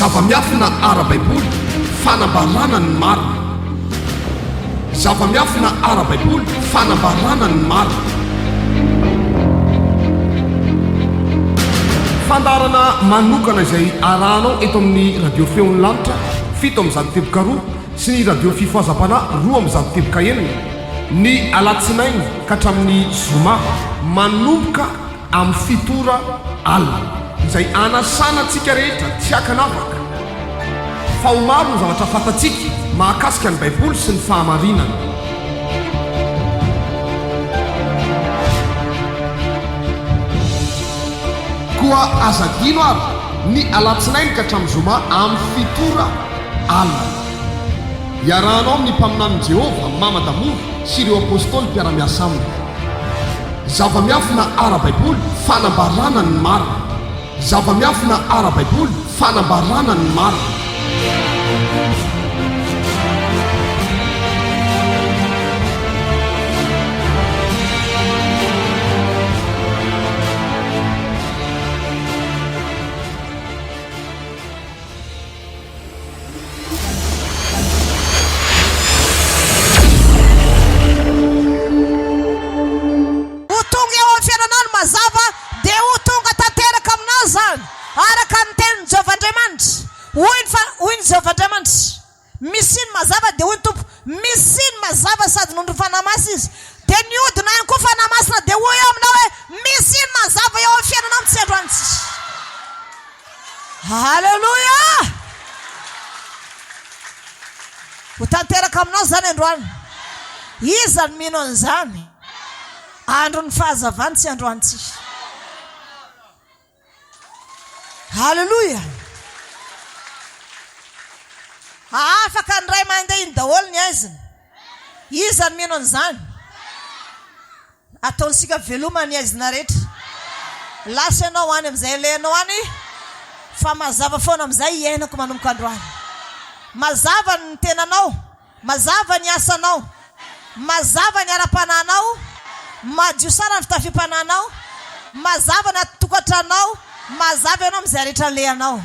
zava-miafina ara-baiboly fanambarana ny marina. Zava-miafina ara-baiboly fanambarana ny marina. Fandarana manokana izay arahanao eto amin'ny radio feon'ny lanitra 7 am'zato teboka 2 sy ny radio fifoazam-pana 2 am'zato teboka 1 ny alatsinainy ka hatramin'ny zoma manomboka amin'ny fitora alina izay anasanantsika rehetra tsy akanavaka fa ho maro ny zavatra fantatsika mahakasika ny baiboly sy ny fahamarinana. Koa azadino ary ny alatsinainy ka hatramin'ny zoma amin'ny fitora alina iarahanao amin'ny mpaminan'i Jehova Mamadamory sy ireo apôstôly mpiara-miasa aminy. Zava-miafina ara-baiboly fanambarana ny marina. Zava-miafina ara-baiboly fanambarana ny marina. Misiny mazava dia hoy ny tompo, misiny mazava sady nondro fanamasina izy dia niodina ihany koa fanamasina dia hoy aminao hoe misiny mazava eo amin'ny fiainanao amin'ny androany tsisy. Halleluja! Ho tanteraka aminao zany androany. Iza ny mino an'izany? Andro ny fahazavany tsy androany tsisy. Halleluja! Afaka ny ray mandeha iny daholo ny aiziny. Iza ny mino an'izany? Ataonsika veloma ny aizina rehetra. Lasa ianao any amin'izay ilainao any fa mazava foana amin'izay iainako manomboka androany. Mazava ny tenanao, mazava ny asanao, mazava ny ara-pananao, madio sara ny fitafim-pananao, mazava ny atokatranao, mazava ianao amin'izay rehetra lehanao.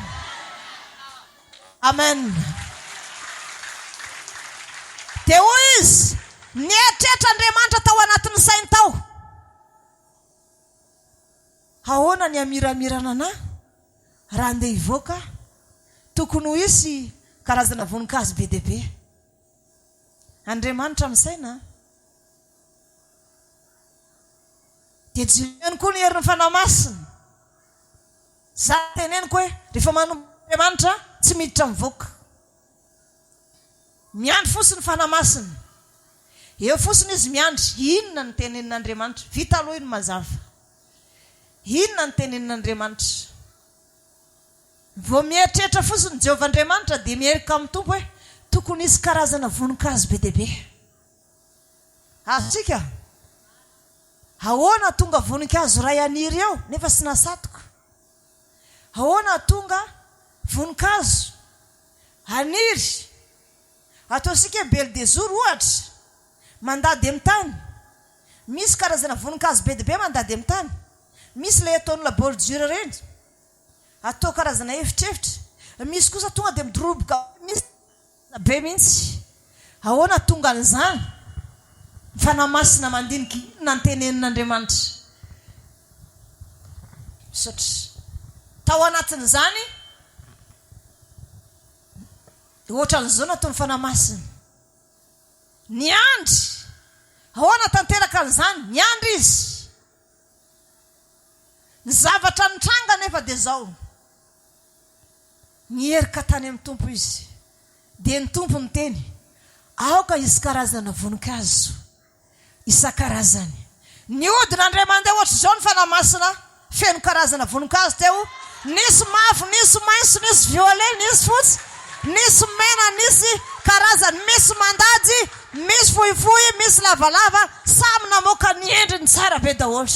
Amen. Dia hoy izy, nieritreritran'Andriamanitra tao anatin'ny sainy tao. Ahoana ny amiramirana anahy raha andeha hivoaka? Tokony ho isy karazana voninkazo be dia be. Andriamanitra misaina. Dia jiony koa ny herin'ny fanamasina. Za teneniko hoe rehefa manomboka Andriamanitra tsy miditra mivoaka. Miandry fosiny fanamasina. Eo fosiny izy miandry. Inona ny tenenin'Andriamanitra? Vita aloha iny mazava. Inona ny tenenin'Andriamanitra? Vao mieritreritra fosiny Jehovah Andriamanitra dia mierika amin'ny tompo hoe tokony isy karazana voninkazo be dia be. Azontsika? Ahoana tonga voninkazo ray aniry eo nefa sy nasatoka? Ahoana tonga voninkazo aniry? Ataosika belle de jour ohatra mandady amin'ny tany. Misy karazana voninkazo be dia be mandady amin'ny tany. Misy ilay ataon'ny labourdure reny. Atao karazana efitrefitra. Misy kosa tonga dia midoroboka. Misy be mihitsy. Ahoana tonga an'izany? Fanamasina mandinika inona ny tenenin'Andriamanitra? Misaotra. Tao anatin'izany ohatra n'izao natao ny fanamasina. Niandry. Ahoana tanteraka an'izany? Niandry izy. Ny zavatra nitranga nefa dia zao. Nierika tany amin'ny tompo izy. Dia ny tompo ny teny, aoka isy karazana voninkazo isan-karazany. Niodina indray mandeha ohatra izao ny fanamasina, feno karazana voninkazo teo. Nisy mavo, nisy maitso, nisy violet, nisy fotsy, nisy mena, nisy karazany, misy mandady, misy fohifohy, misy lavalava, samy namoaka ny endriny tsara be daholo.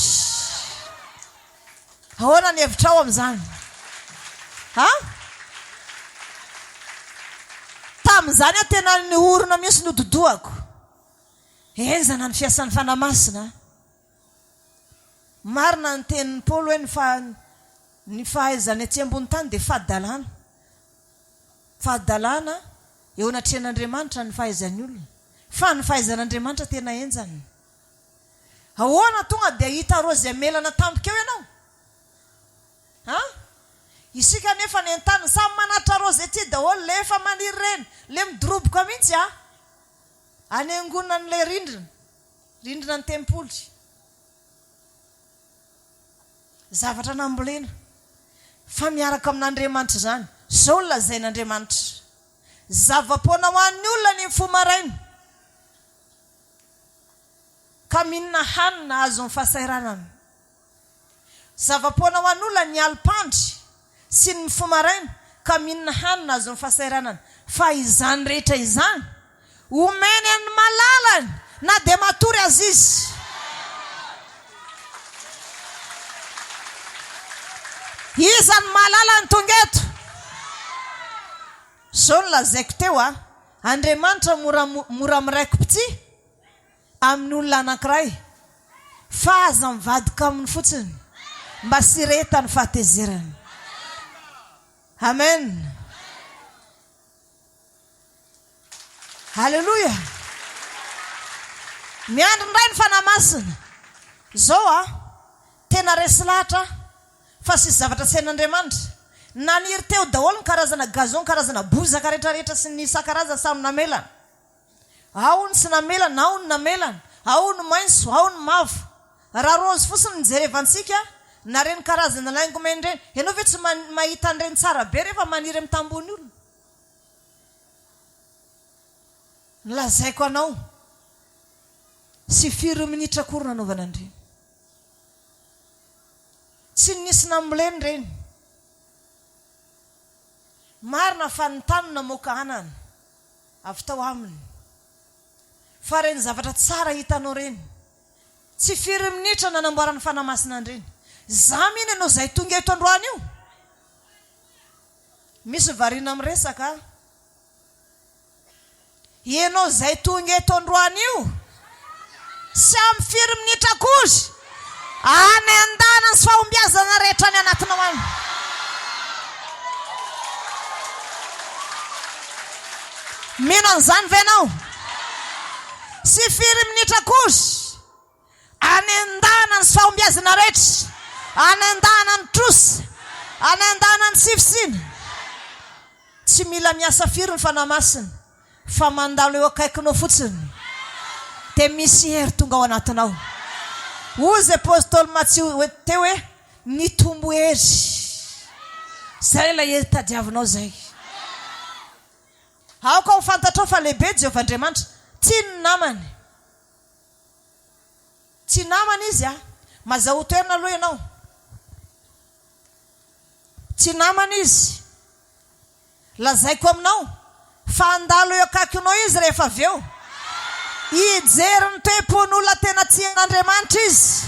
Ahoana ny hevitrao amin'izany? Tamin'izany aho tena ny orona misy nododoako. Enzana ny fiasan'ny fanamasina. Marina ny tenin'ny Paoly hoe ny fahaizany atsy ambony tany dia fadalana. fahadalana eo anatrehan'Andriamanitra ny fahaizan'ny olona fa ny fahaizan'Andriamanitra tena enjany. Ahoana tonga dia hita rozy amelana tampoka eo ianao? Isika nefa ny an-tany samy manatra rozy ety daholo le efa maniry reny, le midoroboka mihitsy anengonina n'le rindrina ny tempoly. Zavatra nambolena fa miaraka amin'Andriamanitra zany. Zao lazain'Andriamanitra. Zava-poana ho an'ny olona ny fo maraina ka mihinana hanina azo ny fahasahiranana. Zava-poana ho an'ny olona ny alipandry sy ny fo maraina ka mihinana hanina azo ny fahasahiranana. Fa izany rehetra izany omeny ny malalany na dia matory azy izy. Iza ny malalany tonga eto. Zao ny lazaiko teo Andriamanitra mora miraiko pitsy amin'ny olona anankiray fa aza mivadika aminy fotsiny mba sy reta ny fahatezerany. Amen. Halleluja. Miandry ndray ny fanamasina. Zao tena resy lahatra fa sy zavatra tsy hain'Andriamanitra. Naniry teo daholo ny karazana gazon, karazana bozaka rehetrarehetra sy ny isan-karazany samy namelana. Ao ny sy namelana, ao ny namelana, ao ny maitso, ao ny mavo. Raha rozy fotsiny nijerevantsika na reny karazana laingomeny reny. Ianao ve tsy mahita an'ireny tsara be rehefa maniry amin'ny tambony olona? Lazaiko anao sy 4 minitra kory nanaovana an'ireny. Tsy nisy namboleny reny. Marina fa ny tany namoaka anana avy tao aminy. Fa reny zavatra tsara hitanao reny. Tsy 4 minitra nanamboarany fanamasina reny. Za miny ianao zay tonga eto androany io. Misy variana miresaka. Ianao zay tonga eto androany io. Sy amin'ny 4 minitra kory any andana sy fahombiazana rehetra ny anatinao any. Mino an'izany ve ianao? Sy 4 minitra kory any andana sy fahombiazana rehetra, any andana ny trosy, any andana ny sifisina. Tsy mila miasa firy ny fanamasina fa mandalo eo akaikinao fotsiny dia misy hery tonga ao anatinao. Ozy apôstôly Matsio teo hoe nitombo hery. Zay ilay hery tadiavinao zay. Aoka ho fantatrao fa lehibe Jehovah Andriamanitra. Tsy ny namany. Tsy namany izy mazao toerana aloha ianao. Tsy namany izy. Lazaiko aminao fa andalo eo akaikinao izy rehefa avy eo. Hijery ny toepon'olona tena tsy hain'Andriamanitra izy.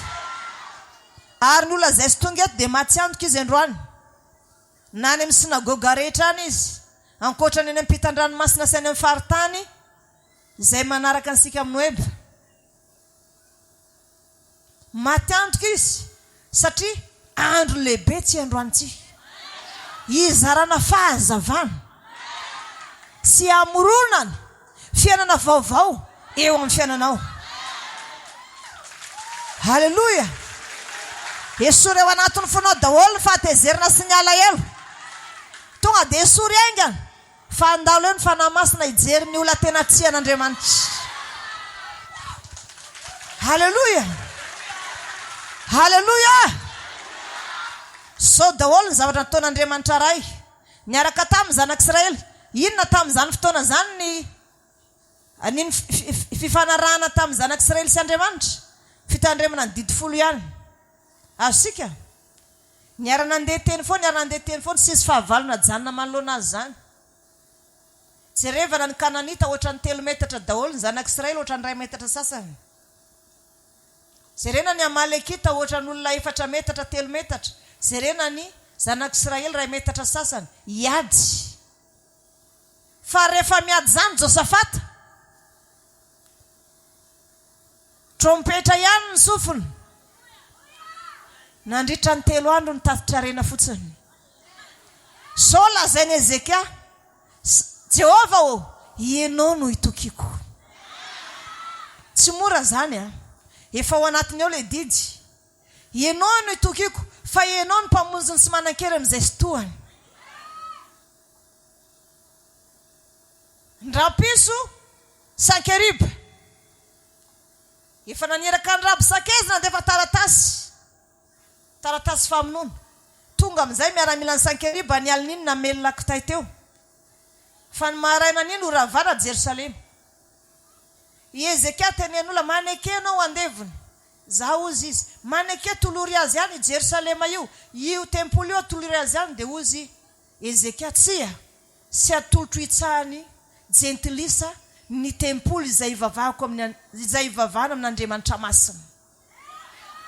Ary ny olona zay sy tonga eto dia maty antoka izy androany. Na any amin'ny sinagoga rehetra any izy. Ankoatrany any amin'ny mpitan-dranomasina sy any amin'ny faritany izay manaraka ansika amin'ny web. Maty antoka izy satria andro lehibe tsy androany tsy. Hizarana fahazavana sy amoronana fiainana vaovao eo amin'ny fiainanao. Halleluja. Esory eo anatiny fonao daholo ny fahatezerana sy ny alahelo. Tonga dia esory aingana fa andalo eo ny fanamasina hijery ny olona tena tsy hain'Andriamanitra. Halleluja. Halleluja. So daholo ny zavatra nataon'Andriamanitra ray niaraka tamin'ny zanak'Israely. Inona tamin'izany fotoana zany ny fifanarahana tamin'ny zanak'Israely sy Andriamanitra? Fitandremana ny didi 10 ihany. Azosika niarana andeha teny foana sisy fahavalona janona manoloana azy zany. Jerevana ny Kananita ohatran'ny 3 metatra daholo, ny zanak'Israely ohatran'ny 2 metatra sasany. Jerena ny Amalekita ohatran'ny olona 4 metatra 3 metatra. Jerena ny zanak'Israely 2 metatra sasany. Iady. Fa rehefa miady zany Josafata, trompetra ihany ny sofiny. Nandritra ny 3 andro ny tatitra rena fotsiny. So lazainy Ezekia Jehova ianao no itokiko. Tsy mora zany efa ao anatiny ao le didy. Ianao no itokiko, fa ianao no mpamonjy sy manan-kery amin'izay fotoany. Ndrapiso Sankeriba efa naniraka ny raby sakezina dia efa taratasy famonoana. Tonga amin'izay miaramila ny Sankeriba ny alin'iny namelona kitay teo. Fa ny maraina an'iny ho ravana Jerusalema. Ezekia tenen'olona maneke anao andevony. Za ozy izy maneke tolory azy ihany Jerusalema io tempolo io tolory azy ihany dia ozy Ezekia tsy atolotro itsahany jentilisa ny tempolo izay ivavahana amin'Andriamanitra masina.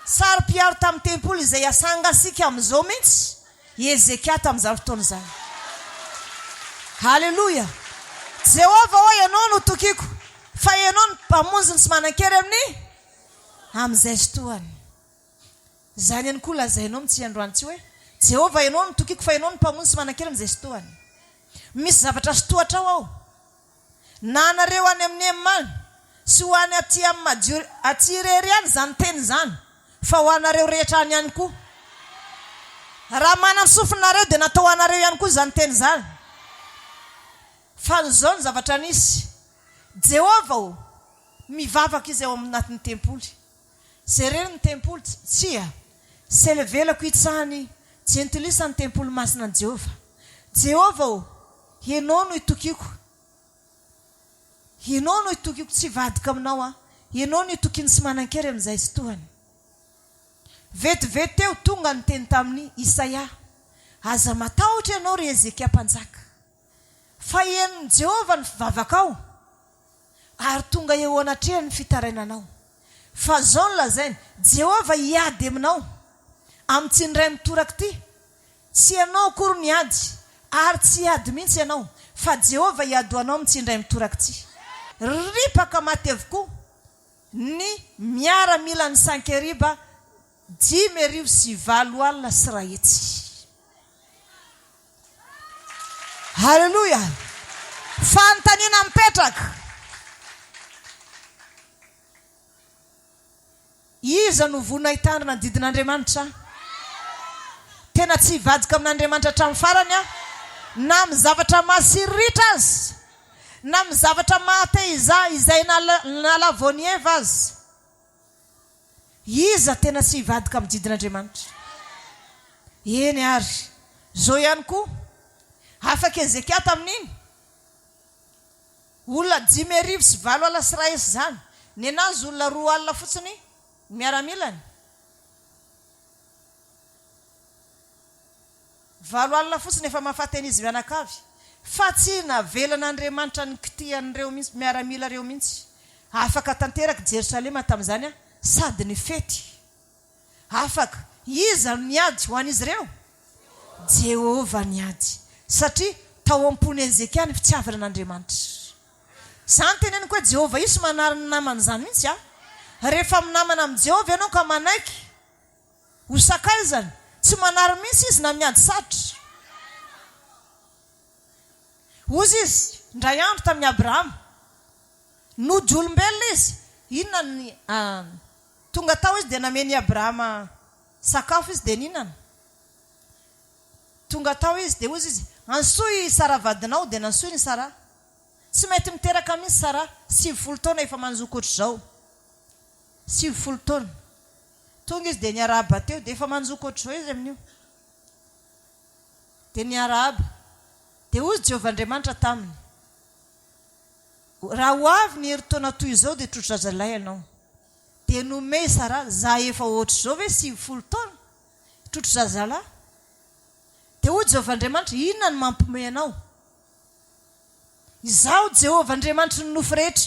Sary piaro tamin'ny tempolo izay asangasika amin'izao mihitsy Ezekia tamin'izany fotoana izany. Haleluya. Jehova ianao no tokiko, fa ianao no mpamonjy sy manan-kery amin'izay fotoany. Zany ihany koa lazainao amin'ity androany ity hoe Jehova ianao no tokiko, fa ianao no mpamonjy sy manan-kery amin'izay fotoany. Misy zavatra sotohatra ao. Na anareo any amin'ny Emany sy ho any aty irery any zany teny zany, fa ho anareo rehetra any ihany koa. Raha manana sofinareo dia natao anareo ihany koa zany teny zany. Fa izao ny zavatra nisy. Jehova mivavaka izy ao anatin'ny tempoly. Sereny ny tempoly tsia. Selevelako itsahany jentilisa ny tempoly masina ny Jehova. Jehova ianao no itokiko. Ianao no itokiko, tsy vadika aminao Ianao no itokiny sy manan-kery amin'izay fotoany. Vetivety teo tonga ny teny tamin'ny Isaia. Aza matahotra ianao ry Ezekia mpanjaka. Fa ian'ny Jehova ny fivavaka ao, ary tonga eo anatrehany ny fitarainanao. Fa zao ny lazainy, Jehova hiady aminao amin'ny indray mitoraka ity. Tsy ianao akory ny ady, ary tsy hiady mihitsy ianao, fa Jehova hiady ho anao amin'ny indray mitoraka ity. Ripaka matevokoa ny miaramila ny Sankeriba 5,400 alina sy rahetsy. Haleluya. Fanontaniana mipetraka. Iza no vonona hitandrina ny didin'Andriamanitra? Tena tsy hivadika amin'Andriamanitra hatramin'ny farany na amin'ny zavatra mahasiritra azy, na amin'ny zavatra mahateiza izay nalavony Eva azy. Iza tena tsy hivadika amin'ny didin'Andriamanitra? Eny ary. Zao ihany koa afaka Ezekia tamin'iny. Olona 5,400 alina sy rahetsy zany. Ny anazy olona 2 alina fotsiny miaramilany. 7 alina fotsiny efa mahafateny izy mianakavy. Fa tsy navelan'Andriamanitra ny kitihan'ireo mihitsy miaramila reo mihitsy. Afaka tanteraka Jerusalema tamin'izany sady ny fety. Afaka. Iza niady ho an'izy ireo? Jehova niady. Satria tao am-pony Ezekia ny fitiavanan'Andriamanitra. Zany teneniko hoe Jehova io sy manariny namana zany mihitsy rehefa minamana amin'ny Jehova ianao ka manaiky ho sakaizany, tsy manary mihitsy izy na miady sarotra. Ozy izy ndray andro tamin'ny Abrahama, nody olombelona izy. Inona ny tonga tao izy dia nameny Abrahama sakafo izy dia ninana. Tonga tao izy dia ozy izy, ansoy Sara vadinao, dia nansoy ny Sara. Tsy mety miteraka mihitsy Sara, 70 taona efa manjoka ohatr'izao. 70 taona. Tonga izy dia niarahaba teo, dia efa manjoka ohatr'izao izy amin'io. Dia niarahaba. Dia ozy Jehovahandriamanitra taminy, raha ho avy ny herintaona toy izao dia trotra zalahy ianao. Dia nomey Sara, za efa ohatr'izao ve 70 taona? Trotra zalahy. Dia hoy Jehovahandriamanitra, inona no mampiomehy anao? Izaho Jehovahandriamanitra ny nofo rehetra.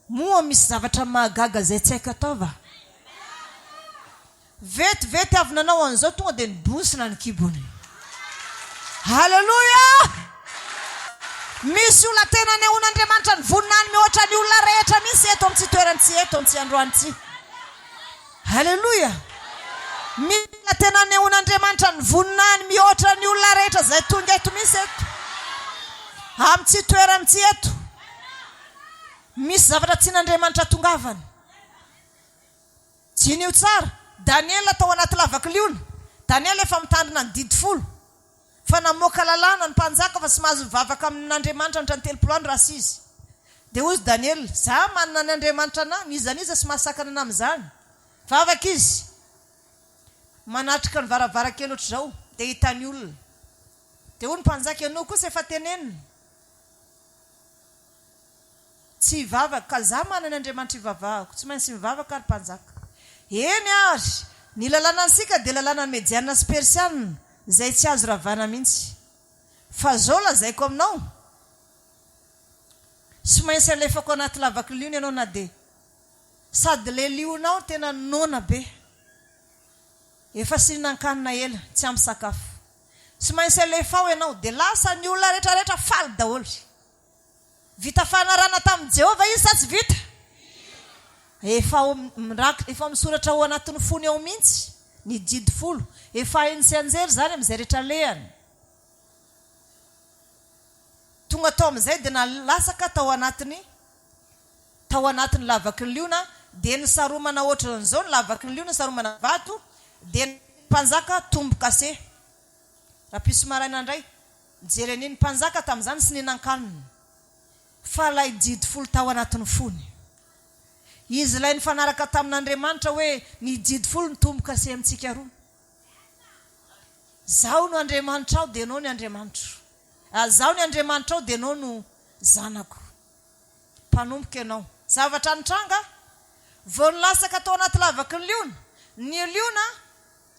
Moa misy zavatra mahagaga zay tsy haiko ataova. Vetivety avy nanao an'izao tonga dia nibonsina ny kibony. Haleluya! Misy olona tena nehoan'Andriamanitra ny voninany mihoatra ny olona rehetra misy eto amin'ity toerany tsy eto amin'ity androany ity. Haleluya! Misy olona tena nehoan'Andriamanitra ny voninany mihoatra ny olona rehetra zay tonga eto misy eto. Amitsy toerany tsy eto misy zavatra tsy n'Andriamanitra tongavany. Jinio tsara, Daniela tao anaty lavakiliona. Daniela efa mitandrina ny didy 10 fa namoaka lalàna ny mpanjaka fa tsy mahazo mivavaka amin'Andriamanitra ny 30 andro raha izy. Dia hozy Daniel, za manana ny Andriamanitra ana, nizaniza sy mahasakana ana amin'izany. Vavaka izy. Manatrika ny varavarankely ohatr'izao dia hitany olona. Dia hoy ny mpanjaka, ianao kosa efa tenenina. Tsy hivavaka, ka za manana Andriamanitra hivavahako, tsy maintsy mivavaka ny mpanjaka. Eny ary, ny lalàna ansika dia lalàna ny Mediana sy Persiana, izay tsy azo ravana mihitsy. Fa zao lazaiko aminao, sy maintsy alefako anaty lavakiliona ianao na dia sady le lionao tena nona be. Efa sy nan-kanina ela, tsy ampy sakafo. Sy maintsy alefao ianao dia lasa ny olona rehetrarehetra faly daholo. Vita fanarana tamin'i Jehovah izy sa tsy vita? Efa misoratra ao anatin'ny fony ao mihitsy ny didy 10. Efa hainy sy anjery zany amin'izay rehetra lehany. Tonga tao amin'izay dia nalasaka tao anatiny lavakiliona, dia nisaromana ohatran'izao ny lavakiliona, saromana vato, dia mpanjaka tombo kase. Rapiso maraina indray, mijery an'iny mpanjaka tamin'izany sy ninan-kanina. Fa ilay didy 10 tao anatin'ny fony. Izy ilay nifanaraka tamin'Andriamanitra hoe ny didy 10 ny tombo kase amintsika roa. Zaho no Andriamanitra ao dia ianao ny Andriamanitra. Zaho ny Andriamanitra ao dia ianao no zanako. Mpanomboka ianao. Zavatra nitranga, vao nilasaka tao anaty lavakiny liona. Ny liona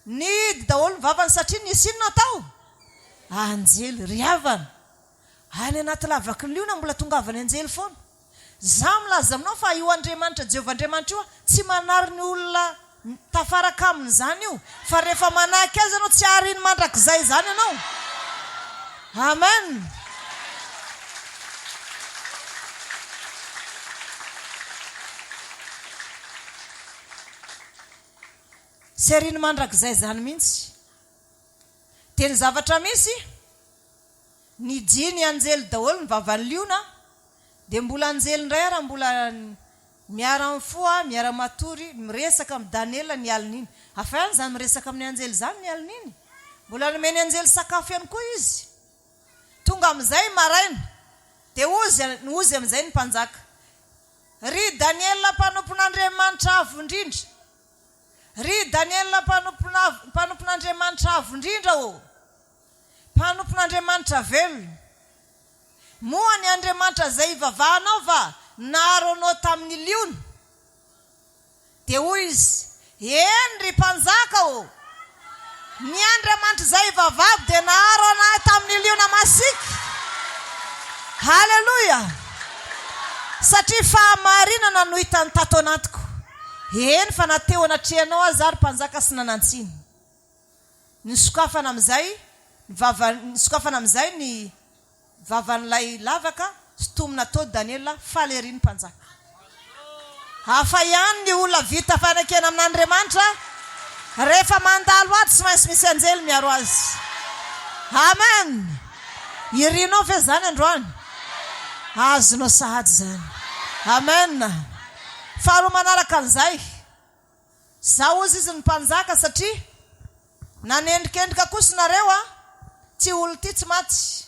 nidy daholo ny vavany satria nisy inona tao? Anjely, riavana. Any anaty lavakiny liona mbola tongavany anjely foana. Za milaza aminao fa io Andriamanitra, Jehovah Andriamanitra io tsy manary ny olona tafaraka amin'izany io. Fa rehefa manahiky azy ianao tsy ariny mandrakizay zany ianao. Amen. Tsy ariny mandrakizay zany mihitsy. Teny zavatra misy, nijiny anjely daholo ny vavany liona, dia mbola anjely indray raha mbola miara mifoa, miara matory, miresaka amin'ny Daniela ny alin'iny. Hafa ihany zany miresaka amin'ny anjely zany ny alin'iny. Mbola nomeny anjely sakafo ihany koa izy. Tonga amin'izay maraina, dia ozy amin'izay ny mpanjaka. Ry Daniela mpanompon'Andriamanitra avo indrindra. Ry Daniela mpanompon'Andriamanitra avo indrindra o. Mpanompon'Andriamanitra velona. Moa ny Andriamanitra izay hivavahanao va naharo anao tamin'ny liona. Dia hoy izy, eny ry mpanjaka o. Ny Andriamanitra izay hivavahako dia naharo anahy tamin'ny liona masiaka. Halleluja. Satria fahamarinana no hitany tato anatiko. Eny fa nateo anatrehanao azy ary mpanjaka sy nanantsiny. Nisokafana amin'izay ny vavan'ilay lavaka sy tomina tao Daniela faly ery ny mpanjaka. Hafa ihany ny olona vita fanekena amin'Andriamanitra, rehefa mandalo ato tsy maintsy misy anjely miaro azy. Amen. Irinao ve zany androany? Azonao sahady zany. Amen. Faharoa manaraka an'izay, za ozy izy ny mpanjaka satria nanendrikendrika kosa nareo tsy olo ty tsy maty.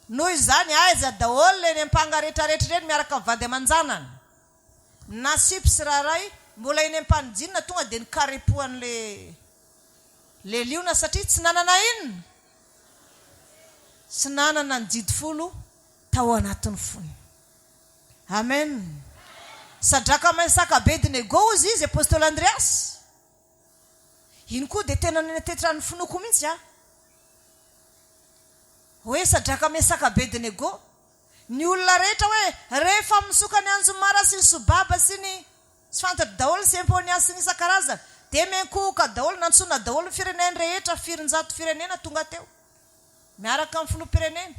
Noho izany aiza daholo le nempanga rehetrarehetra ireny miaraka vady aman-janany. Nasipy sy raharay mbola eny ampanijinina tonga dia nikarepohan'le liona satria tsy nanana inona. Tsy nanana ny didy 10 tao anatin'ny fony. Amen. Sadraka Mesaka Abednego ozy izy apôstôly Andreasy. Iny koa dia tena netetrany finoko mihitsy hoe Sadraka Mesaka Abednego. Ny olona rehetra hoe rehefa misoka ny Anjomara sy ny Sobaba sy ny fantatra daholo Semponia sy ny isan-karazany dia menkohoka daholo, nantsona daholo ny fireneny rehetra, 400 firenena tonga teo miaraka amin'ny filoham-pirenena.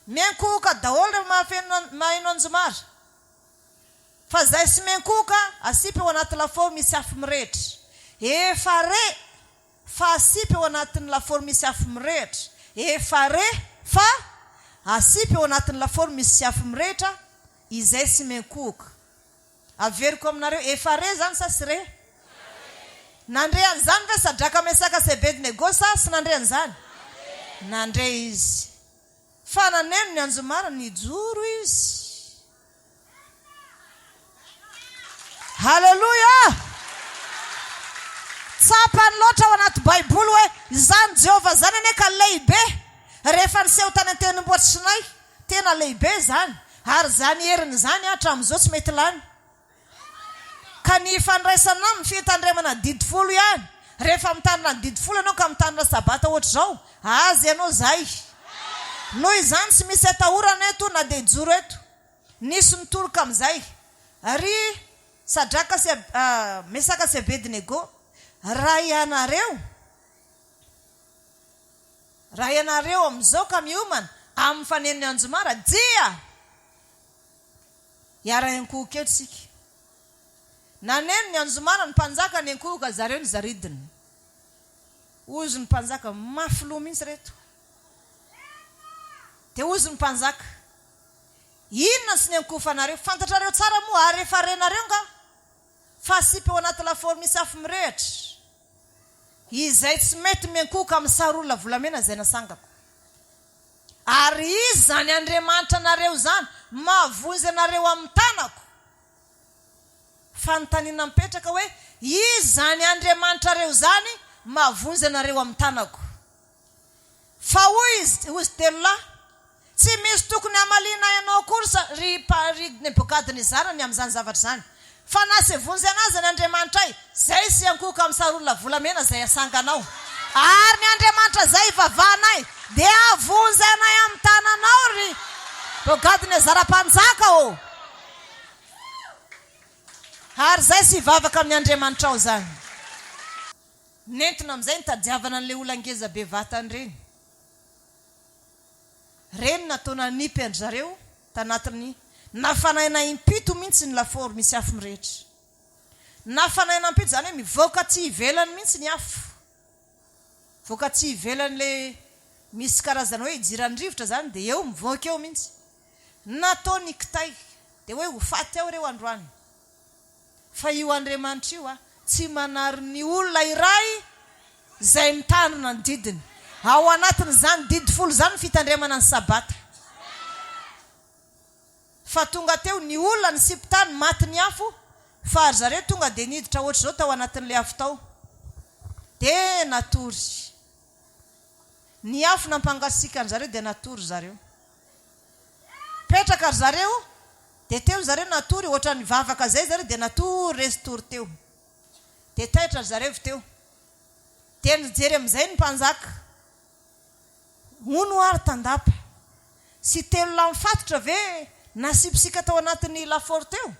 Menkohoka daholo maheno Anjomara. Fa zay sy menkohoka asipy ao anaty lafaoro misy afo mirehitra. Efa re fa asipy ao anatin'ny lafaoro misy afo mirehitra. Efa re fa asipy eo anatin'ny lafaoro misy sy afo mirehitra izay sy menkoka. Averiko aminareo efa re zany sa sy re? Nandre an'izany ve Sadraka Mesaka sy Abednego sa sy nandre an'izany? Nandre izy. Fa naneno ny Anjomara nijoro izy. Haleluya! Tsapany loatra ao anaty Baiboly hoe izany Jehova zany ane ka lehibe. Rehefa niseho tany an-tendrombohitry Sinay tena lehibe zany. Ary zany heriny zany hatramin'izao tsy mety lany. Ka ny fandraisana amin'ny fitandremana didi folo ihany. Rehefa mitandrina ny didi folo ianao ka mitandrina sabata ohatra zao, azy ianao zay. Noho izany tsy misy atahorana eto na dia joro eto. Nisy nitoroka amin'izay. Ary Sadraka sy Mesaka sy Abednego, raha ianareo amin'izao ka miomana amin'ny faneniny Anjomara, dia iara-enkohoka eto sika. Naneno ny Anjomara ny mpanjaka ny enkohoka, zareo ny zaridiny. Ozy ny mpanjaka mafy loha mihitsy reto. Dia ozy ny mpanjaka, inona sy ny enkofanareo? Fantatrareo tsara moa ary rehefa renareo nga fa asipy ao anaty lafaoro misy afo mirehitra izay tsy mety menkoka amin'ny sarolona volamena izay nasangako. Ary izy zany Andriamanitra anareo zany mahavonjy anareo amin'ny tanako. Fanontaniana mipetraka hoe izy zany Andriamanitra reo zany mahavonjy anareo amin'ny tanako. Fa hoy izy telo lahy, tsy misy tokony hamalina ianao akory ry Nebokadnezara ny amin'izany zavatra zany. Fa nasy vonjy anazy ny Andriamanitra zay sy ankoka amin'ny sarolona volamena zay asanganao. Ary ny Andriamanitra zay vavahanay dia avonjy anay amin'ny tananao ry Nebokadnezara mpanjaka o. Ary zay sy vavaka amin'ny Andriamanitra ao zany. Nentina amin'izay nitadiavana an'ilay olangeza be vatany reny. Reny nataona nipy andry zareo tanatiny nafanaina impito mihitsy ny lafaoro misy afo mirehitra. Nafanaina impito zany hoe mivoaka tsy ivelany mihitsy ny afo. Voaka tsy ivelany le misy karazana hoe ijiran'ny rivotra zany dia eo mivoaka eo mihitsy. Natao ny kitay dia hoe ho faty ao reo androany. Fa io Andriamanitra io tsy manary ny olona iray zay mitandrina ny didiny. Ao anatin' zany didi folo zany fitandremana ny sabata. Fa tonga teo ny olona ny sipitany maty ny afo, fa ary zareo tonga dia niditra ohatra zao tao anatin'ilay afo tao. Dia natory. Ny afo nampangasika ny zareo dia natory zareo. Petraka zareo, dia teo zareo natory, ohatra ny vavaka zay zareo dia natory restory teo. Dia taitra zareo teo. Dia nijery amin'izay ny mpanjaka. Mono ary tandapa. Sy telo lahy mifatotra ve nasipisika tao anatin'ny lafaoro teo.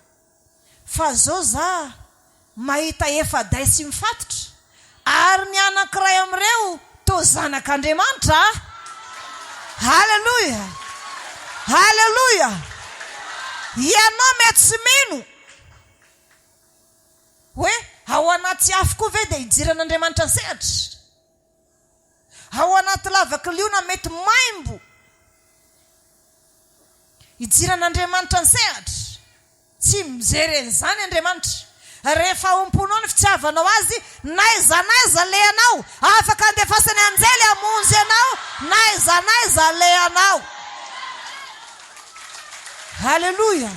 Fa zao za mahita efa-day sy mifatotra. Ary ny anankiray amin'ireo to zanak'Andriamanitra. Haleluya. Haleluya. Ianao mety sy mino hoe ao anaty afo koa ve dia ijiran'Andriamanitra ny sehatra. Ao anaty lavaka liona mety maimbo ijiran'Andriamanitra ny sehatra. Tsy mijery an'izany Andriamanitra. Rehefa omponao ny fitiavanao azy, naiza leanao afaka andefasany anjely hamonjy anao, naiza leanao. Haleluya.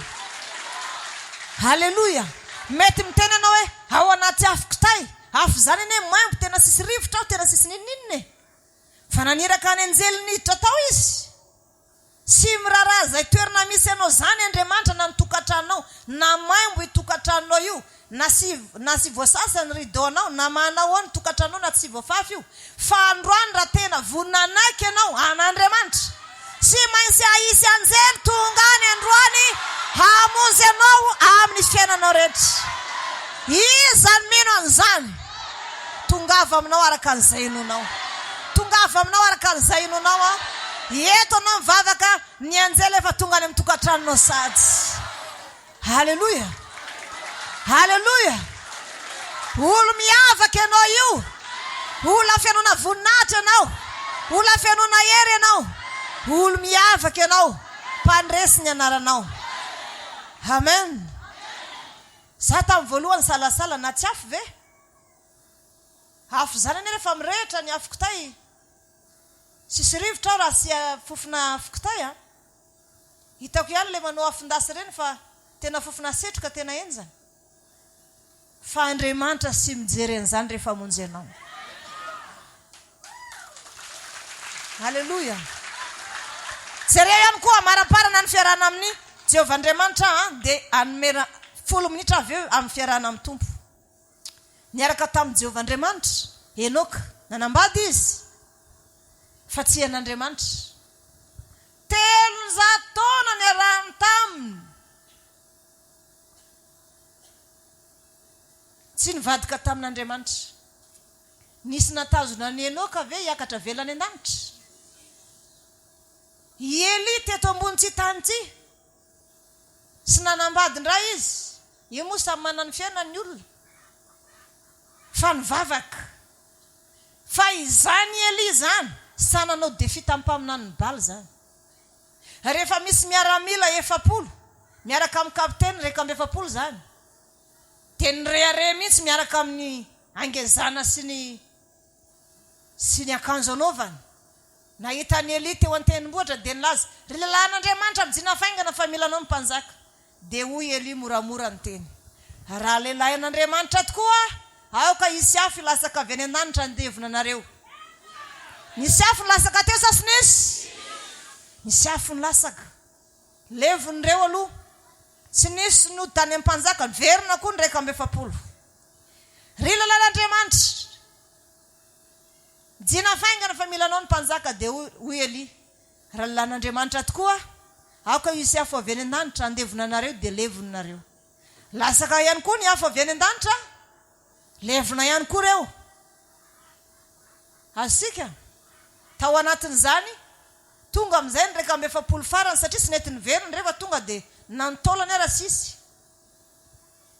Haleluya. Mety miteny anao hoe ao anaty afo kitay, afo zany ane maimbo tena sisy rivotra, tena sisy ninninne. Fa naniraka any anjely niditra tao izy. Sy miraraha zay toerana misy anao zany Andriamanitra na nitokantranonao, na maimbo itokantranonao io, na sy voasasany rideau-nao, na manao ao ny tokantranonao na tsy voafafy io. Fa androany raha tena voninanaiky ianao an'Andriamanitra, sy maintsy ahisy anjely tonga any androany hamonjy anao amin'ny fiainanao rehetra. Izany mino an'izany. Tongava aminao araka an'izay inonao. Tongava aminao araka an'izay inonao. Eto anao mivavaka ny anjely efa tonga any amin'ny tokantranonao sady. Haleluya. Haleluya. Olo miavaka ianao io. Olona fianona voninahitra ianao. Olona fianona hery ianao. olo miavaka ianao, mpandresy ny anaranao. Amen. Za tamin'ny voalohany salasala na tsy afo ve? Afo zany ane rehefa mirehitra ny afo kitay. Sisy rivotra raha sy fofona afo kitay a. Hitako ihany le manao afondasy reny fa tena fofona setroka tena enjany. Fa Andriamanitra sy mijery an'izany rehefa monjy anao. Haleluya. Jereo ihany koa maraparana ny fiarahana amin'ny Jehovah Andriamanitra dia anomera 10 minitra avy eo amin'ny fiarahana amin'ny Tompo. Niaraka tamin'ny Jehovah Andriamanitra, Enoka nanambady izy fa tsy an'Andriamanitra. 300 taona niarahany taminy. Tsy nivadika tamin'Andriamanitra. Nisy natazona ny Enoka ve hiakatra velany an-danitra. I Eli teto ambony tsy tany ty. Sy nanambady ndray izy. Io moa samy manana ny fiainany ny olona. Fa nivavaka. Fa izany Eli zany sananao defi tampaminany ny Baal zany. Rehefa misy miaramila 700 miaraka amin'ny kapiteny reka 700 zany. Dia nirehare mihitsy miaraka amin'ny angezana sy ny akanjo anaovany. Nahita ny Eli teo an-tendrombohitra dia nilaza, ry lehilahin'Andriamanitra mijina faingana fa milanao ny mpanjaka. Dia hoy Eli moramora ny teny. Raha lehilahin'Andriamanitra tokoa, aoka isy afo lasaka avy any an-danitra ny devona anareo. Nisy afo lasaka teo sa sy nisy? Nisy afo ny lasaka. Levon'ireo aloha. Tsy nisy no tany amin'ny mpanjaka, verina koa ny 700. Ry lehilahin'Andriamanitra jina faingana fa milanao ny mpanjaka dia hoy Eli, raha lehilahin'Andriamanitra tokoa, aoka isy afo avy any an-danitra andevona anareo dia levona nareo. Lasaka ihany koa ny afo avy any an-danitra, levona ihany koa reo. Asika tao anatin'izany tonga amin'izay ny 700 farany satria sy nety ny veriny rehefa tonga dia nantaolany ara sisy.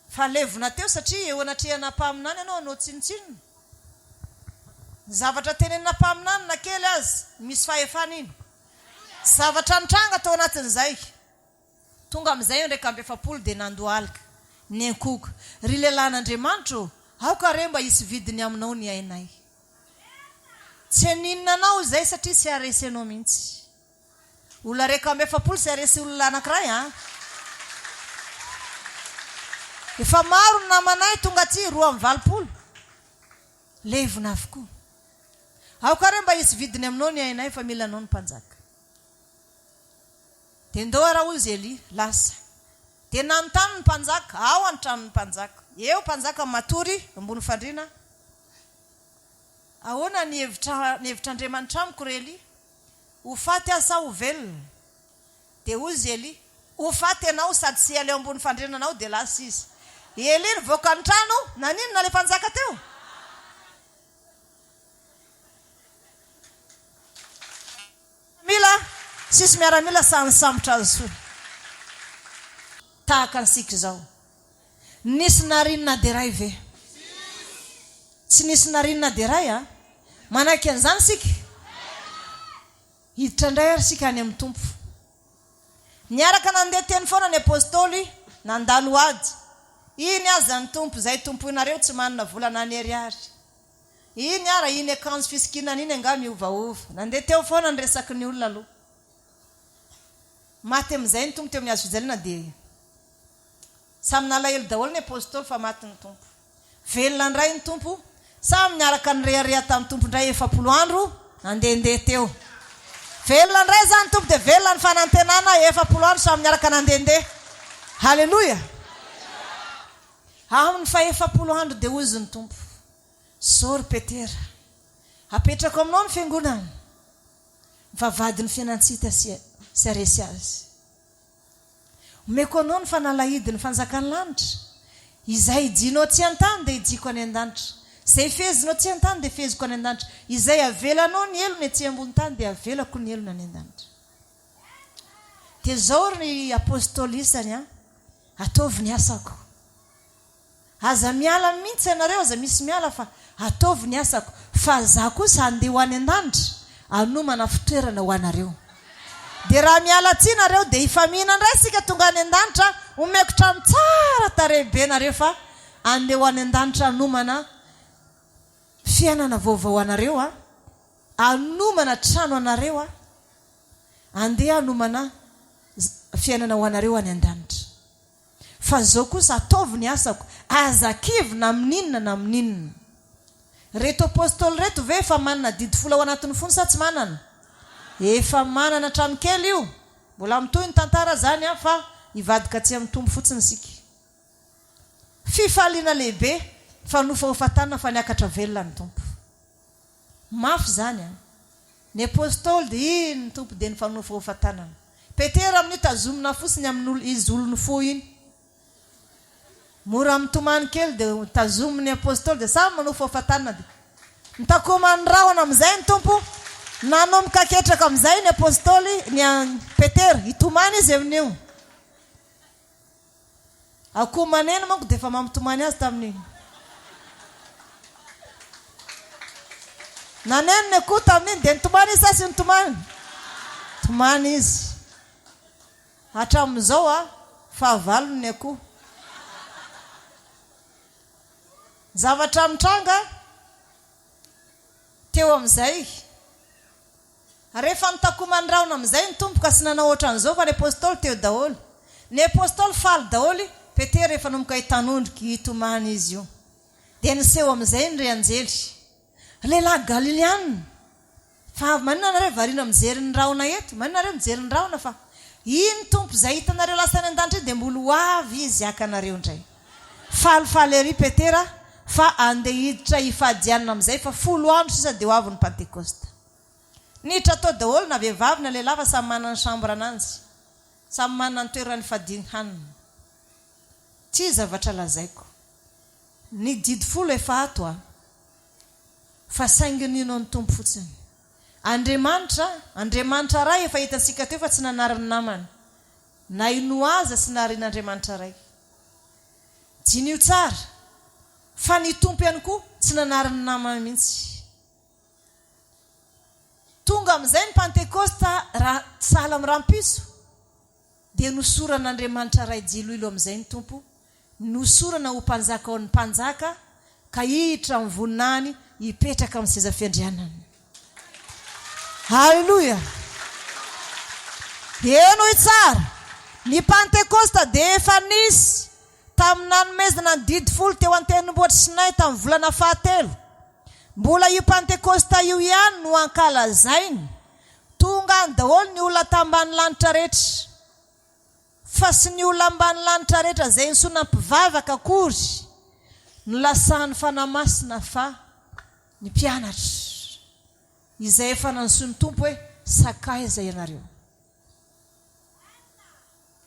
Fa levona teo satria eo anatrehana mpaminany ianao anao tsinotsinona. Zavatra tenenina mpaminany na kely azy misy fahefana iny. Zavatra nitranga tao anatin'izay. Tonga amin'izay ny 700 dia nandohalika ny ankoka. Ry lehilahin'Andriamanitra, aoka re mba hisy vidiny aminao ny ainay. Tsy aninona anao izay satria tsy aresy anao mihitsy. Olona 700 sy aresy olona anankiray Efa maro ny namanay tonga aty 220. Levona avokoa. Aoka re mba hisy vidiny aminao ny ainay fa mila anao ny mpanjaka. Dia ndao raha hozy Eli lasa. Dia nanontany ny mpanjaka, ao an-trano ny mpanjaka. Eo mpanjaka matory ambony fandriana. Ahoana ny hevitr'Andriamanitra amiko ry Eli? Ho faty asa ho velona. Dia hozy Eli, ho faty ianao sady sy aleo ambony fandriana anao dia lasa izy. Eli nivoaka ny trano, naninona le mpanjaka teo? Mila, sisy miaramila samisambotra azy fony. Tahaka ansika izao. Nisy narinina dia ray ve? Tsy nisy narinina dia ray manaiky an'izany sika. Hiditra indray ary sika any amin'ny Tompo. Niaraka nandeha teny foana ny apôstôly nandalo ady. Iny aza ny Tompo, izay tomponareo tsy manana volana any ariary. Iny ara iny akanjo fisikinana iny anga miovaova. Nandeha teo foana ny resaky ny olona aloha. Maty amin'izay ny Tompo teo amin'ny hazo fijaliana dia samy nalahelo daholo ny apôstôly fa maty ny Tompo. Velona ndray ny Tompo, samy niaraka ny rehareha tamin'ny Tompo ndray 70 andro nandehandeha teo. Velona ndray zany ny Tompo dia velona ny fanantenana 70 andro samy niaraka nandehandeha. Haleluya. Amin'ny fa 70 andro dia ozy ny Tompo, Sôry Petera, apetrako aminao ny fiangonana, mivavady ny fiainantsika sy aresy azy. Omeko anao ny fanalahidi ny fanjakany lanitra. Izay ijianao tsy an-tany dia ijiko any an-danitra. Izay fezinao tsy an-tany dia feziko any an-danitra. Izay avelanao ny elony ety ambony tany dia avelako ny elony any an-danitra. Dia zao ny apôstôly isany ataovy ny asako. Aza miala mihitsy ianareo, aza misy miala fa ataovy ny asako. Fa za kosa andeha ho any an-danitra, anomana fitoerana ho anareo. dia raha miala tsia nareo dia ifamina indray sika tonga any an-danitra omeko trano tsara tarehibe nareo fa andeho any an-danitra anomana fiainana vaovao anareo a anomana trano anareo a andeha anomana fiainana ho anareo any an-danitra fa zao kosa ataovy ny asako azakivy na amin'inona na amin'inona reto apôstôly reto ve efa manana didy folo ao anatin'ny fony sa tsy manana efa manana trano kely io mbola mitoy ny tantara zany a fa ivadika tsy amin'ny tombo fotsiny sika fifaliana lehibe fa nofahofatana fa niakatra velona ny tompo mafy zany a ny apôstôly dia iny ny tompo dia ny fanofahofatanana petera amin'ny tazomina fotsiny amin'ny izy olony fo iny mora mitomany kely dia tazominy apôstôly dia samy manofahofatanana dia mitakoma ny rahona amin'izay ny tompo nanomboka ketraka amin'izay ny apôstôly ny petera hitomany izy amin'io akomanena manko dia efa mampitomany azy tamin'iny naneno ny akoho tamin'iny dia nitomany izy sasy nitomany tomany izy hatramin'izao a fahavalony ny akoho zavatra mitranga teo amin'izay rehefa nitakoma ny rahona amin'izay ny tompo ka sy nanao ohatran'izao fa ny apôstôly teo daholo ny apôstôly faly daholy petera efa nomboka hitanondrika hitomany izy io dia niseho amin'izay ny ry anjely lehilahy galileanina fa manina nareo variana mijery ny rahona eto manina nareo mijery ny rahona fa iny tompo izay hitanareo lasa ny an-danitra dia mbola ho avy izy akanareo indray falifaly ery petera fa andeha hiditra hifadianina amin'izay fa 10 andro sisa dia ho avy ny pentekosta niditra tao daholo na vehivavy na lehilahy fa samy manana ny chambre ananjy samy manana ny toerany fadiany hanina tsy zavatra lazaiko ny didy 10 efa ato a fa sainginino ny tompo fotsiny andriamanitra ray efa hitasika teo fa tsy nanariny namany na ino aza sy naharian'andriamanitra ray jinio tsara fa ny tompo ihany koa tsy nanariny namany mihitsy tonga amin'izay ny pentekosta raha sahala amin'ny rampiso dia nosoran'andriamanitra ray jiloilo amin'izay ny tompo nosorana ho mpanjaka ao ny mpanjaka ka hihitra amin'ny voninany hipetraka amin'ny seza fiandrianany halleloja eno hoe tsara ny pentekosta dia efa nisy tamin'ny nanomezana ny didy 10 teo an-tenimbotry sinay tamin'ny volana fahatelo mbola io pentekosta io ihany no ankalazainy tonga any daholo ny olona tambany lanitra rehetra fa sy ny olona ambany lanitra rehetra izay nsona mpivavaka akory no lasahany fanamasina fa ny mpianatra izay efa nansoiny tompo hoe sakaiza ianareo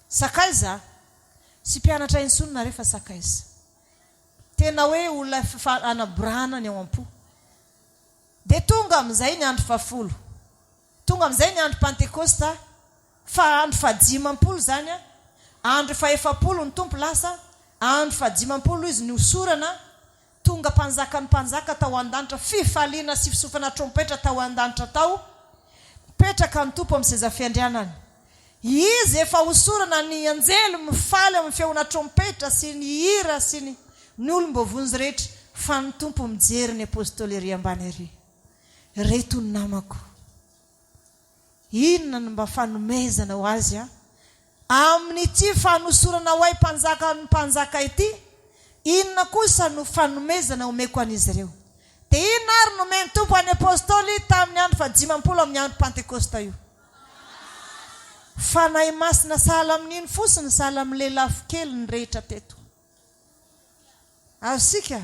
sakaiza sy mpianatra insony nareo fa sakaiza tena hoe olona anaborana ny ao am-po dia tonga amin'izay ny andro 10 tonga amin'izay ny andro pentekosta fa andro 50 zany a andro 70 ny tompo lasa andro 50 izy ny osorana tonga mpanjaka ny mpanjaka tao an-danitra fifaliana sy fisofana trompetra tao an-danitra tao petraka ny tompo amin'ny seza fiandrianany izy efa hosorana ny anjely mifaly amin'ny feona trompetra sy ny hira sy ny olom-bovonzy rehetra fa ny tompo mijery ny apôstôly ery ambany ery reto ny namako inona no mba fanomezana ho azy a amin'ity fanosorana ho ay mpanjaka ny mpanjaka ity inona kosa no fanomezana omeko an'izy ireo dia inona ary nomeny tompo any apôstôly tamin'ny andro 50 amin'ny andro pentekosta io fanahy masina sahala amin'iny fosiny sahala amin'ny lehilahy kely ny rehetra teto azosika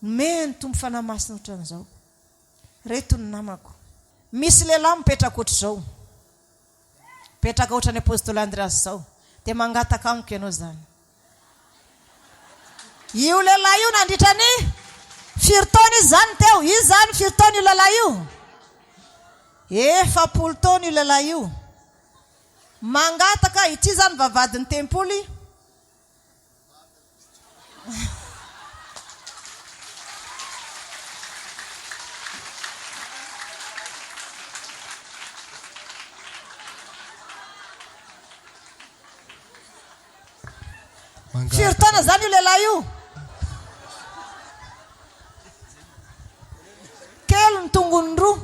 nomeny tompo fanahy masina ohatran'izao reto ny namako misy lehilahy mipetraka ohatr'izao mipetraka ohatran'ny apôstôly Andreas zao dia mangataka amiko ianao zany io lehilahy io nandritra ny firitaona izy zany teo izy zany firitaona io lehilahy io 70 taona io lehilahy io mangataka ity zany vavadin'ny tempoly Firy zany io lehilahy io. Kely ny tongony roa.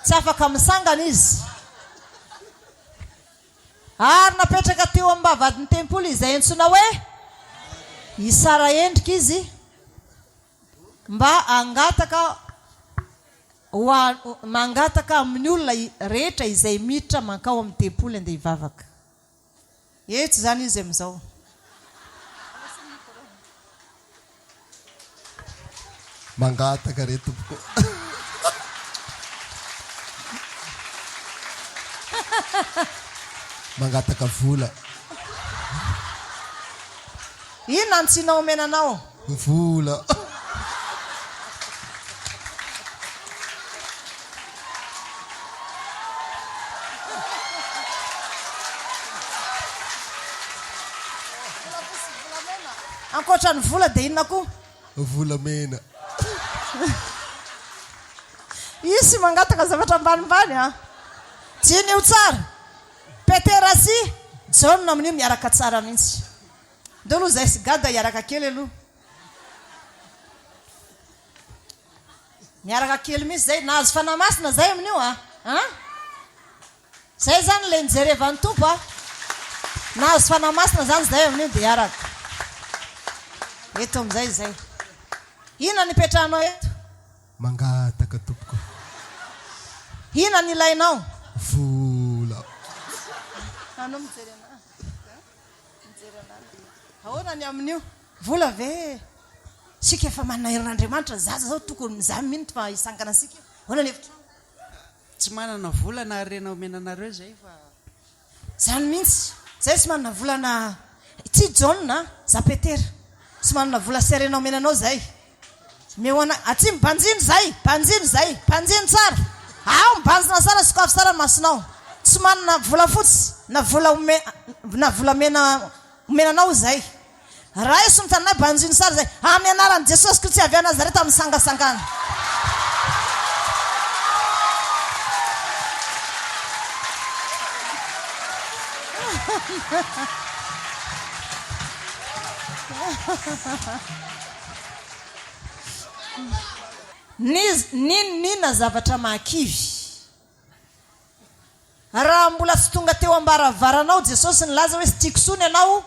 Tsy afaka misangana izy. Ary napetraka teo amin'ny vavahadin'ny tempoly izay antsoina hoe Isara endrika izy mba mangataka amin'ny olona rehetra izay miditra mankao amin'ny tempoly andeha hivavaka. Eto zany izy amin'izao. Mangataka re tompoko. Mangataka vola. Ino antsinao menanao? Vola. Ankoatra ny vola dia inona koa? Volamena. Isy mangataka zavatra ambanimbany a. Tiany io tsara. Petera sy John amin'io miaraka tsara mihitsy. Ndeo aloha zay sy gada hiaraka kely aloha. Miaraka kely mihitsy zay. Nahazo fanamasina zay amin'io a. Zay zany ilay nijerevan'ny tompo a. Nahazo fanamasina zany zay amin'io dia hiaraka. Eto amin'izay zay. Ina ny petrahanao eto? Mangataka tompoko. Ina ny ilainao? Vola. Anao mijery anahy. Mijery anahy. Ahoana ny amin'io? Vola ve? Sika efa manana herin'Andriamanitra zaza zao tokony mizamy minitra fa hisangana sika. Ahoana ny hevitra? Tsy manana vola na renao menanareo zay fa zany mihitsy. Zay tsy manana vola na ty John na za Petera. Tsy manana vola sy renao menanao zay. Meona aty mbanjiny zay, mbanjiny zay, mbanjiny tsara. Mbanjina tsara sokafy tsara masinao. Tsy manana vola fotsy na vola menanao zay. Raha iso mitana banjiny tsara zay. Amin'ny anaran'i Jesosy Kristy avy a Nazareta misangasangana. Nina zavatra mahakivy. Raha mbola tsy tonga teo ambaravaranao Jesosy nilaza hoe sy tiako sony ianao,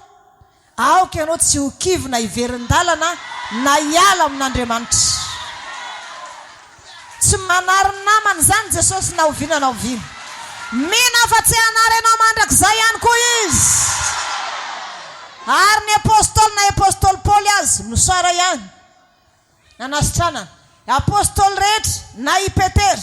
aoka ianao tsy ho kivy na hiverin-dalana na hiala amin'Andriamanitra. Tsy manary namany zany Jesosy na oviana na oviana. Mina fa tsy hanarenao mandrakizay ihany koa izy. Ary ny apôstôly na apôstôly Paoly azy nosara ihany. Nanasitrana apôstôly rehetra na i Petera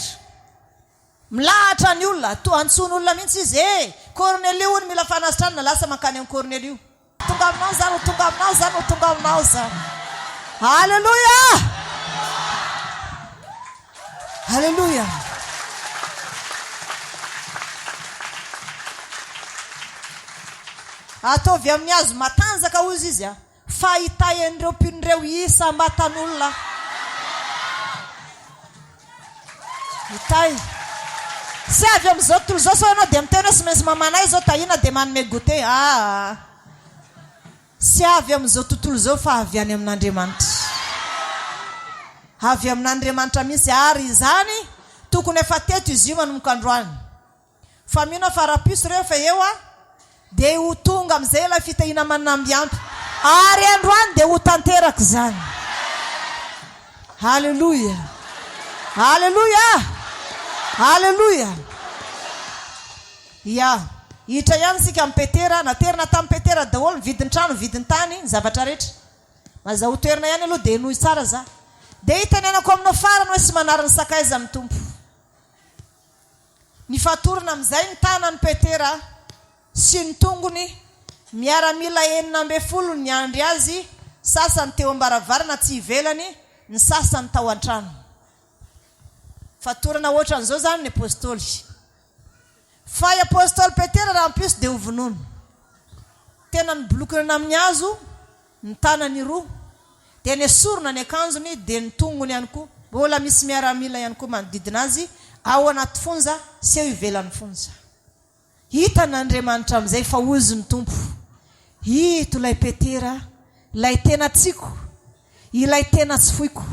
milahatra ny olona, antsony olona mihitsy izy. Cornelio mila fanasitrana lasa mankany amin'ny Cornelio. Tonga aminao zany, tonga aminao zany, tonga aminao zany. Halleluja! Halleluja! Ataovy amin'ny azo matanjaka ozy izy a. Fahitaen'ireo mpinireo isam-batan'olona. Hitay. Sy avy amin'izao tontolo izao sao ianao dia miteny hoe sy maintsy mamanay izao tahina dia manome goûter. Sy avy amin'izao tontolo izao fa avy any amin'Andriamanitra. Avy amin'Andriamanitra mihitsy ary izany tokony efa teto izy io manomboka androany. Fa mino fa rapiso rehefa eo a dia ho tonga amin'izay ilay fitahina manambiampy. Ary androany dia ho tanteraka izany. Halleluja! Halleluja! Halleluja! Ya, hitra ihany sika amin'ny Petera, naterina tamin'ny Petera daholo ny vidin'ny trano, vidin'ny tany, zavatra rehetra. Mazaho toerana ihany aloha dia nohy tsara za. Dia hitanenako aminao farany hoe sy manariny sakaiza amin'ny tompo. Ny fatorana amin'izay ny tanan'ny Petera sy ny tongony miaramila 12 ny andry azy, sasany teo ambaravarana tsy ivelany, ny sasany tao an-trano. Fatorana ohatran'izao zany ny apôstôly. Fa i apôstôly Petera raha ampiso dia hovonono. Tena nibolokina amin'ny hazo ny tanany roa, dia ny esorona ny akanjony, dia ny tongony ihany koa. Mbola misy miaramila ihany koa manodidina azy ao anaty fonja sy eo ivelan'ny fonja. Hitan'Andriamanitra amin'izay fa ozy ny tompo. ito ilay Petera, ilay tena tsiko, ilay tena tsy foiko.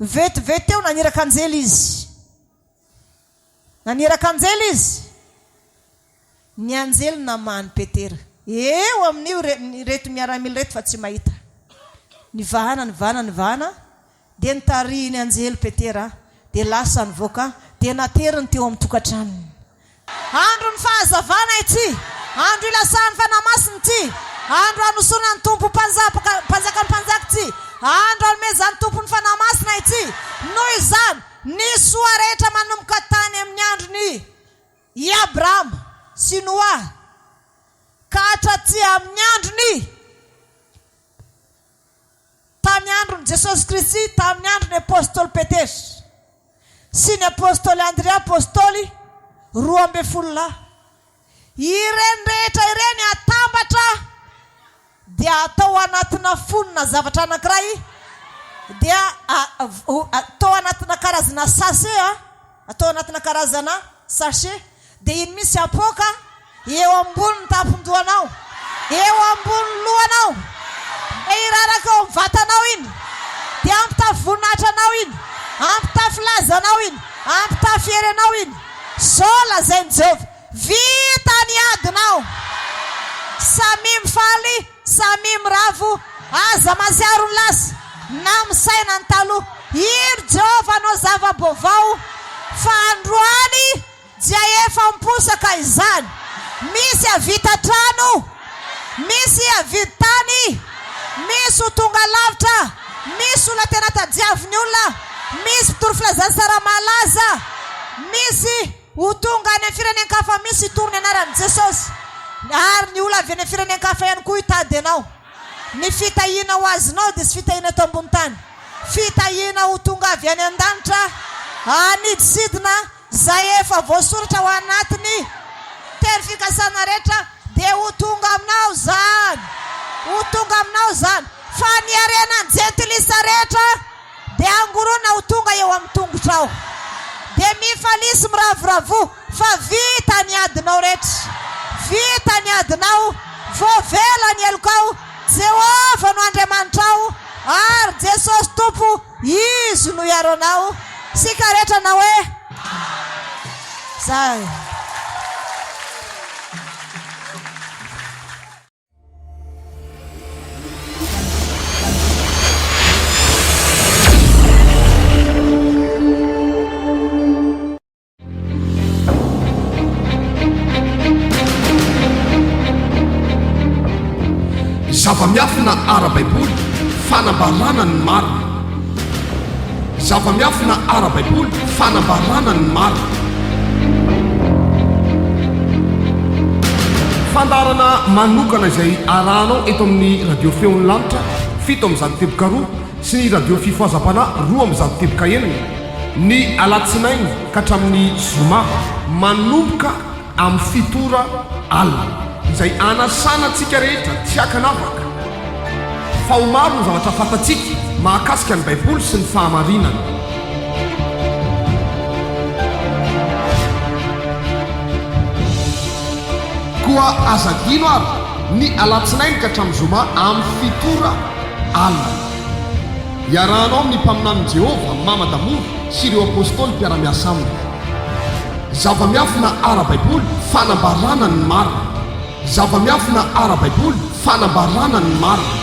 Vetivety eo naniraka anjely izy. Naniraka anjely izy. Ny anjely namany Petera. Eo amin'io reto miaramila reto fa tsy mahita. Nivahana. Dia nitarihiny anjely Petera. Dia lasa nivoaka. Dia nateriny teo amin'ny tokantranony. Andro ny fahazavana ity. Andro ilasan'ny fanamasiny ity. Andro anosona ny tompo mpanjaka ny mpanjaka ity. Andro anomezany tompo ny fanamasina ity. Noho izany ny soa rehetra manomboka tany amin'ny androny i Abrahama sy Noa ka hatraty amin'ny androny tamin'ny androny Jesosy Kristy, tamin'ny androny apôstôly Petera sy ny apôstôly Andrea apôstôly 12 ireny rehetra ireny atambatra dia atao anatina fonona zavatra anankiray, dia atao anatina karazana sachet, atao anatina karazana sachet, dia iny misy apoka eo ambony tampon-dohanao, eo ambony lohanao, iraraka eo amin'ny vatanao iny, dia ampitafy-voninahitranao iny, ampitafy lazanao iny, ampitafy herenao iny. Zao lazainy Jehovah, vita ny adinao. Samy mifaly, samy miravo, aza masiaro ny lasa, na misaina ny taloha. Iry Jehovah anao zava-baovao, fa androany dia efa miposaka izany. Misy havita trano, misy havita tany, misy ho tonga lavitra, misy olona tena tadiavin'ny olona, misy mpitoro filazany sara-malaza, misy ho tonga any amin'ny firenenkafa, misy hitoro ny anaran'i Jesosy. Ary ny olona avy any amin'ny firenenkafa ihany koa hitady anao. Ny fitahiana ho azonao dia tsy fitahiana eto ambony tany. Fitahiana ho tonga avy any an-danitra, anidisidina izay efa voasoratra ao anatiny teny fikasana rehetra, dia ho tonga aminao zany. Ho tonga aminao zany. Fa ny arenan'ny jentilisa rehetra dia angorona ho tonga eo amin'ny tongotrao. Dia mifalisy miravoravo, fa vita ny adinao rehetra. Vita ny adinao, voavela ny elokao. Jehovah no Andriamanitrao, ary Jesosy Tompo, izy no iaro anao. Sika rehetra na hoe zay. Zava-miafina ara-baiboly, fanambarana ny marina. Zava-miafina ara-baiboly, fanambarana ny marina. Fandarana manokana izay arahanao eto amin'ny radio feon'ny lanitra 7 amin'ny zato teboka 2 sy ny radio fifoazam-pana 2 amin'ny zato teboka 9 ny alatsinainy ka hatramin'ny zoma manomboka amin'ny fitora alina izay anasana antsika rehetra tsy hakanavaka fa ho maro ny zavatra fantatsika mahakasika ny baiboly sy ny fahamarinana. Koa azadino ary ny alatsinainy ka hatramin'ny zoma amin'ny fitora alina. Iarahanao amin'ny mpaminan'i Jehovah Mama Damour sy ireo apôstôly mpiara-miasa aminy. Zava-miafina ara-baiboly, fanambarana ny marina. Zava-miafina ara-baiboly, fanambarana ny marina.